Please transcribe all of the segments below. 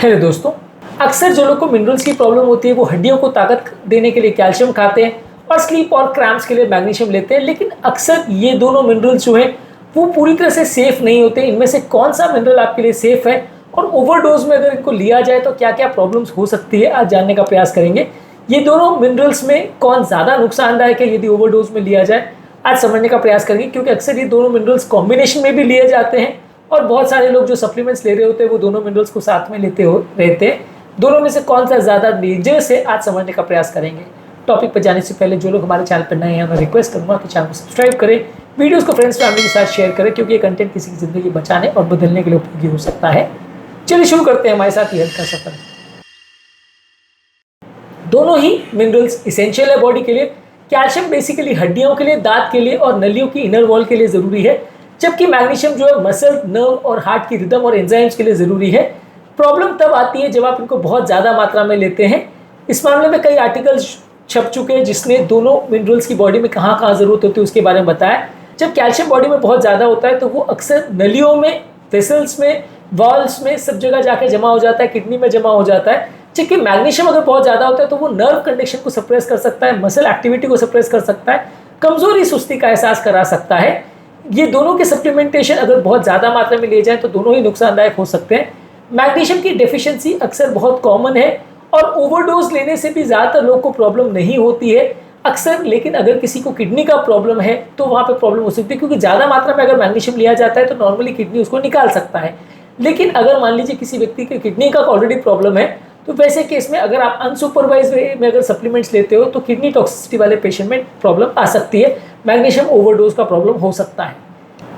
Hello दोस्तों, अक्सर जो लोग को मिनरल्स की प्रॉब्लम होती है वो हड्डियों को ताकत देने के लिए कैल्शियम खाते हैं और स्लीप और क्रैम्प्स के लिए मैग्नीशियम लेते हैं। लेकिन अक्सर ये दोनों मिनरल्स जो हैं वो पूरी तरह से सेफ नहीं होते। इनमें से कौन सा मिनरल आपके लिए सेफ है और ओवरडोज में अगर इनको लिया जाए तो क्या क्या प्रॉब्लम्स हो सकती है, आज जानने का प्रयास करेंगे। ये दोनों मिनरल्स में कौन ज़्यादा नुकसानदायक है यदि ओवरडोज में लिया जाए, आज समझने का प्रयास करेंगे। क्योंकि अक्सर ये दोनों मिनरल्स कॉम्बिनेशन में भी लिए जाते हैं और बहुत सारे लोग जो सप्लीमेंट्स ले रहे होते हैं वो दोनों मिनरल्स को साथ में लेते रहते हैं। दोनों में से कौन सा ज़्यादा डेंजरस है, आज समझने का प्रयास करेंगे। टॉपिक पर जाने से पहले जो लोग हमारे चैनल पर नए हैं मैं रिक्वेस्ट करूँगा कि चैनल को सब्सक्राइब करें, वीडियोस को फ्रेंड्स फैमिली के साथ शेयर करें, क्योंकि ये कंटेंट किसी की ज़िंदगी बचाने और बदलने के लिए उपयोगी हो सकता है। चलिए शुरू करते हैं हमारे साथ हेल्थ का सफर। दोनों ही मिनरल्स इसेंशियल है बॉडी के लिए। कैल्शियम बेसिकली हड्डियों के लिए, दांत के लिए और नलियों की इनर वॉल के लिए ज़रूरी है, जबकि मैग्नीशियम जो है मसल, नर्व और हार्ट की रिदम और एंजाइम्स के लिए ज़रूरी है। प्रॉब्लम तब आती है जब आप इनको बहुत ज़्यादा मात्रा में लेते हैं। इस मामले में कई आर्टिकल्स छप चुके हैं जिसने दोनों मिनरल्स की बॉडी में कहाँ कहाँ ज़रूरत होती है उसके बारे में बताया। जब कैल्शियम बॉडी में बहुत ज़्यादा होता है तो वो अक्सर नलियों में, वेसल्स में, वॉल्स में, सब जगह जाकर जमा हो जाता है, किडनी में जमा हो जाता है। जबकि मैग्नीशियम अगर बहुत ज़्यादा होता है तो वो नर्व कंडक्शन को सप्रेस कर सकता है, मसल एक्टिविटी को सप्रेस कर सकता है, कमज़ोरी, सुस्ती का एहसास करा सकता है। ये दोनों के सप्लीमेंटेशन अगर बहुत ज़्यादा मात्रा में लिए जाएं तो दोनों ही नुकसानदायक हो सकते हैं। मैग्नीशियम की डेफिशिएंसी अक्सर बहुत कॉमन है और ओवरडोज लेने से भी ज़्यादातर लोग को प्रॉब्लम नहीं होती है अक्सर। लेकिन अगर किसी को किडनी का प्रॉब्लम है तो वहाँ पे प्रॉब्लम हो सकती है, क्योंकि ज़्यादा मात्रा में अगर मैग्नीशियम लिया जाता है तो नॉर्मली किडनी उसको निकाल सकता है। लेकिन अगर मान लीजिए किसी व्यक्ति के किडनी का ऑलरेडी प्रॉब्लम है तो वैसे केस में अगर आप अनसुपरवाइज वे में अगर सप्लीमेंट्स लेते हो तो किडनी टॉक्सिसिटी वाले पेशेंट में प्रॉब्लम आ सकती है, मैग्नीशियम ओवरडोज का प्रॉब्लम हो सकता है।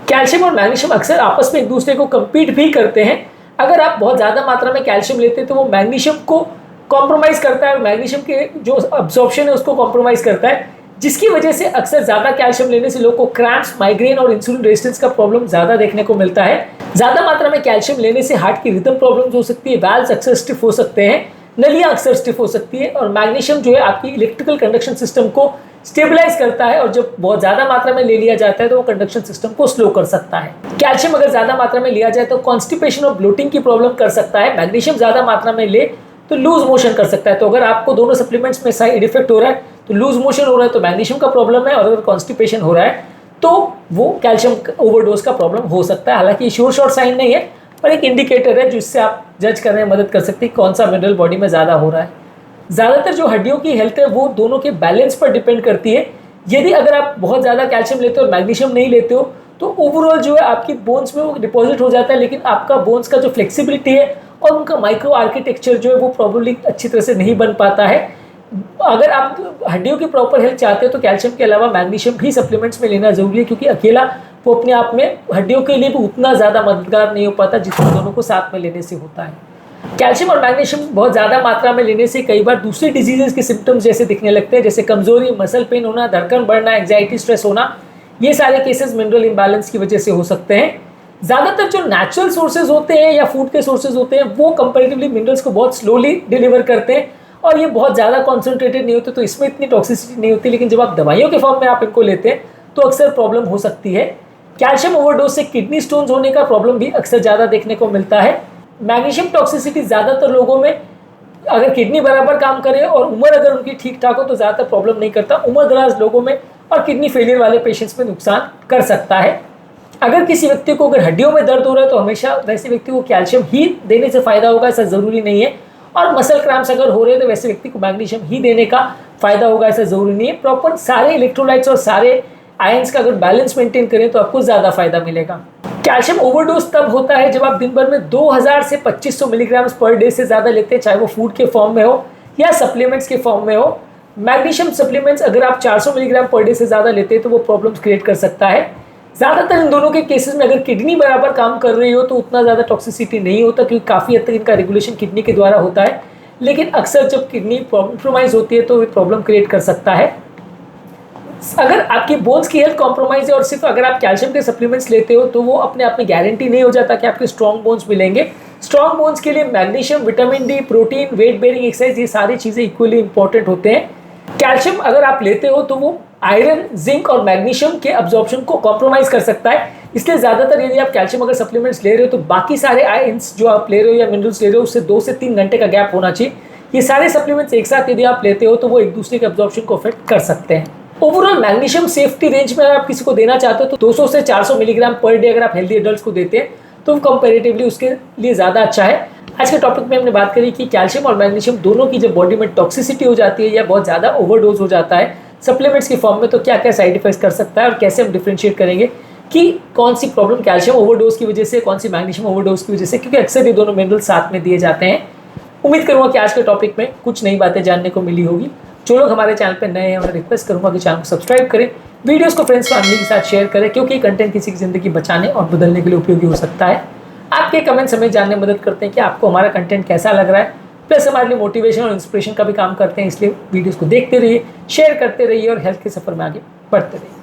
कैल्शियम और मैग्नीशियम अक्सर आपस में एक दूसरे को कम्पीट भी करते हैं। अगर आप बहुत ज़्यादा मात्रा में कैल्शियम लेते हैं तो वो मैग्नीशियम को कॉम्प्रोमाइज़ करता है, मैग्नीशियम के जो अब्जॉर्प्शन है उसको कॉम्प्रोमाइज़ करता है, जिसकी वजह से अक्सर ज़्यादा कैल्शियम लेने से लोगों को क्रैम्प्स, माइग्रेन और इंसुलिन रेजिस्टेंस का प्रॉब्लम ज़्यादा देखने को मिलता है। ज़्यादा मात्रा में कैल्शियम लेने से हार्ट की रिदम प्रॉब्लम्स हो सकती है, वैल्व्स अक्सर स्टिफ हो सकते हैं, नलियाँ अक्सर स्टिफ हो सकती है। और मैग्नीशियम जो है आपकी इलेक्ट्रिकल कंडक्शन सिस्टम को स्टेबलाइज करता है और जब बहुत ज़्यादा मात्रा में ले लिया जाता है तो वो कंडक्शन सिस्टम को स्लो कर सकता है। कैल्शियम अगर ज़्यादा मात्रा में लिया जाए तो कॉन्स्टिपेशन और ब्लोटिंग की प्रॉब्लम कर सकता है। मैग्नीशियम ज़्यादा मात्रा में ले तो लूज मोशन कर सकता है। तो अगर आपको दोनों सप्लीमेंट्स में साइड इफेक्ट हो रहा है तो लूज मोशन हो रहा है तो मैग्नीशियम का प्रॉब्लम है, और अगर कॉन्स्टिपेशन हो रहा है तो वो कैल्शियम ओवरडोज का प्रॉब्लम हो सकता है। हालांकि श्योर शॉर्ट साइन नहीं है पर एक इंडिकेटर है जिससे आप जज करने में मदद कर सकती है कौन सा मिनरल बॉडी में ज़्यादा हो रहा है। ज़्यादातर जो हड्डियों की हेल्थ है वो दोनों के बैलेंस पर डिपेंड करती है। यदि अगर आप बहुत ज़्यादा कैल्शियम लेते हो और मैग्नीशियम नहीं लेते हो तो ओवरऑल जो है आपकी बोन्स में वो डिपॉजिट हो जाता है, लेकिन आपका बोन्स का जो फ्लेक्सिबिलिटी है और उनका माइक्रो आर्किटेक्चर जो है वो प्रॉब्लली अच्छी तरह से नहीं बन पाता है। अगर आप हड्डियों की प्रॉपर हेल्थ चाहते हो तो कैल्शियम के अलावा मैग्नीशियम भी सप्लीमेंट्स में लेना जरूरी है, क्योंकि अकेला वो अपने आप में हड्डियों के लिए भी उतना ज़्यादा मददगार नहीं हो पाता जितना दोनों को साथ में लेने से होता है। कैल्शियम और मैग्नीशियम बहुत ज़्यादा मात्रा में लेने से कई बार दूसरे डिजीजेस के सिम्टम्स जैसे दिखने लगते हैं, जैसे कमजोरी, मसल पेन होना, धड़कन बढ़ना, एंग्जाइटी, स्ट्रेस होना। ये सारे केसेस मिनरल इम्बैलेंस की वजह से हो सकते हैं। ज़्यादातर जो नेचुरल सोर्सेज होते हैं या फूड के सोर्सेज होते हैं वो कंपैरेटिवली मिनरल्स को बहुत स्लोली डिलीवर करते हैं और ये बहुत ज़्यादा कॉन्सेंट्रेटेड नहीं होते तो इसमें इतनी टॉक्सिसिटी नहीं होती। लेकिन जब आप दवाइयों के फॉर्म में आप इनको लेते हैं तो अक्सर प्रॉब्लम हो सकती है। कैल्शियम ओवरडोज से किडनी स्टोन्स होने का प्रॉब्लम भी अक्सर ज़्यादा देखने को मिलता है। मैग्नीशियम टॉक्सिसिटी ज़्यादातर लोगों में अगर किडनी बराबर काम करे और उम्र अगर उनकी ठीक ठाक हो तो ज़्यादातर प्रॉब्लम नहीं करता, उम्र दराज लोगों में और किडनी फेलियर वाले पेशेंट्स में नुकसान कर सकता है। अगर किसी व्यक्ति को अगर हड्डियों में दर्द हो रहा है तो हमेशा वैसे व्यक्ति को कैल्शियम ही देने से फ़ायदा होगा, ऐसा ज़रूरी नहीं है। और मसल क्रैम्प्स अगर हो रहे हैं तो वैसे व्यक्ति को मैग्नीशियम ही देने का फ़ायदा होगा, ऐसा ज़रूरी नहीं है। प्रॉपर सारे इलेक्ट्रोलाइट्स और सारे आयंस का अगर बैलेंस मेंटेन करें तो आपको ज़्यादा फायदा मिलेगा। कैल्शियम ओवरडोज तब होता है जब आप दिन भर में 2000 से 2500 मिलीग्राम पर डे से ज़्यादा लेते हैं, चाहे वो फूड के फॉर्म में हो या सप्लीमेंट्स के फॉर्म में हो। मैग्नीशियम सप्लीमेंट्स अगर आप 400 मिलीग्राम पर डे से ज़्यादा लेते हैं तो वो प्रॉब्लम्स क्रिएट कर सकता है। ज़्यादातर इन दोनों के केसेस में अगर किडनी बराबर काम कर रही हो तो उतना ज़्यादा टॉक्सिसिटी नहीं होता, क्योंकि काफ़ी हद तक इनका रेगुलेशन किडनी के द्वारा होता है। लेकिन अक्सर जब किडनी कॉम्प्रोमाइज़ होती है तो ये प्रॉब्लम क्रिएट कर सकता है। अगर आपकी बोन्स की हेल्थ कॉम्प्रोमाइज़ है और सिर्फ अगर आप कैल्शियम के सप्लीमेंट्स लेते हो तो वो अपने आप में गारंटी नहीं हो जाता कि आपके स्ट्रॉन्ग बोन्स मिलेंगे। स्ट्रॉन्ग बोन्स के लिए magnesium, vitamin D, protein, weight bearing exercise, ये सारी चीज़ें इक्वली इंपॉर्टेंट होते हैं। कैल्शियम अगर आप लेते हो तो वो आयरन, जिंक और मैग्नीशियम के अब्जॉर्प्शन को कॉम्प्रोमाइज कर सकता है। इसलिए ज्यादातर यदि आप कैल्शियम अगर सप्लीमेंट्स ले रहे हो तो बाकी सारे आयंस जो आप ले रहे हो या मिनरल्स ले रहे हो उससे 2 से 3 घंटे का गैप होना चाहिए। ये सारे सप्लीमेंट्स एक साथ यदि आप लेते हो तो वो एक दूसरे के अब्जॉर्प्शन को अफेक्ट कर सकते हैं। ओवरऑल मैग्नीशियम सेफ्टी रेंज में अगर आप किसी को देना चाहते हो तो 200 से 400 मिलीग्राम पर डे अगर आप हेल्दी एडल्ट्स को देते हैं तो कंपैरेटिवली उसके लिए ज़्यादा अच्छा है। आज के टॉपिक में हमने बात करी कि कैल्शियम और मैग्नीशियम दोनों की जब बॉडी में टॉक्सिसिटी हो जाती है या बहुत ज़्यादा ओवरडोज हो जाता है सप्लीमेंट्स की फॉर्म में तो क्या क्या साइड इफेक्ट्स कर सकता है और कैसे हम डिफ्रेंशिएट करेंगे कि कौन सी प्रॉब्लम कैल्शियम ओवरडोज की वजह से, कौन सी मैग्नीशियम ओवरडोज की वजह से, क्योंकि अक्सर ये दोनों मिनरल साथ में दिए जाते हैं। उम्मीद करूंगा कि आज के टॉपिक में कुछ नई बातें जानने को मिली होगी। जो लोग हमारे चैनल पर नए हैं उन्हें रिक्वेस्ट करूंगा कि चैनल को सब्सक्राइब करें, वीडियोस को फ्रेंड्स फैमिली के साथ शेयर करें क्योंकि कंटेंट किसी की ज़िंदगी बचाने और बदलने के लिए उपयोगी हो सकता है। आपके कमेंट्स हमें जानने में मदद करते हैं कि आपको हमारा कंटेंट कैसा लग रहा है, प्लस हमारे लिए मोटिवेशन और इंस्पिरेशन का भी काम करते हैं। इसलिए वीडियोस को देखते रहिए, शेयर करते रहिए और हेल्थ के सफ़र में आगे बढ़ते रहिए।